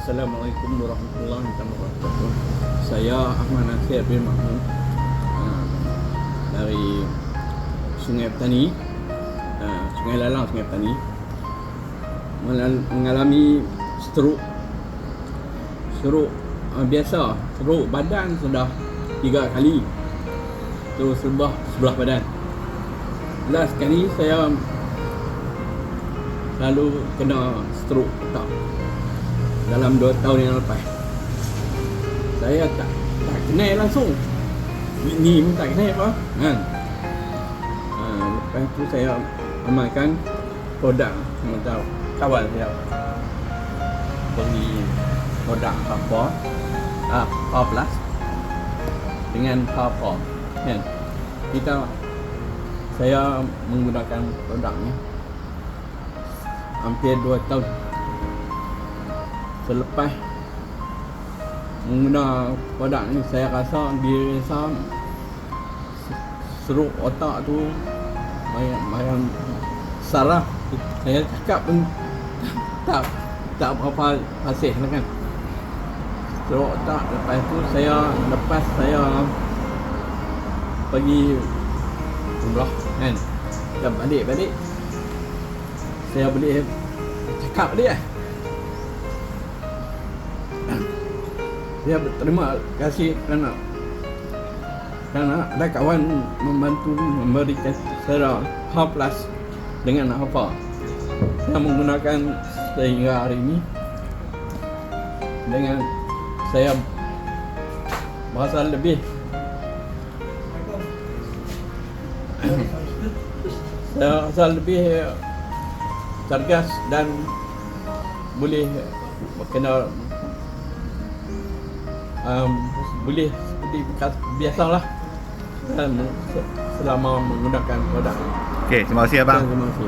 Assalamualaikum warahmatullahi wabarakatuh. Saya Ahmad Nasir bin Mahmud dari Sungai Petani, Sungai Lalang, Sungai Petani, mengalami stroke biasa, stroke badan sudah 3 kali, terus sebelah badan. Last kali saya selalu kena stroke otak dalam 2 tahun yang lepas. Saya tak kenal langsung, ni pun tak kenal apa kan. Lepas tu saya amalkan produk macam kawan saya beli produk Power Plus dengan Power kan. Saya menggunakan produk ni hampir 2 tahun. Selepas menggunakan produk ni, saya rasa diri saya seruk otak tu macam saraf. Saya cakap pun tak apa fasih lah kan. Seruk otak. Lepas tu saya pergi umrah kan. Kita balik saya boleh cakap dia. Saya berterima kasih kerana ada kawan membantu memberikan secara Power Plus dengan apa saya menggunakan sehingga hari ini. Dengan saya merasa lebih saya rasa lebih cergas dan boleh kena boleh seperti biasalah selama menggunakan produk. Okey, terima kasih abang. Terima kasih.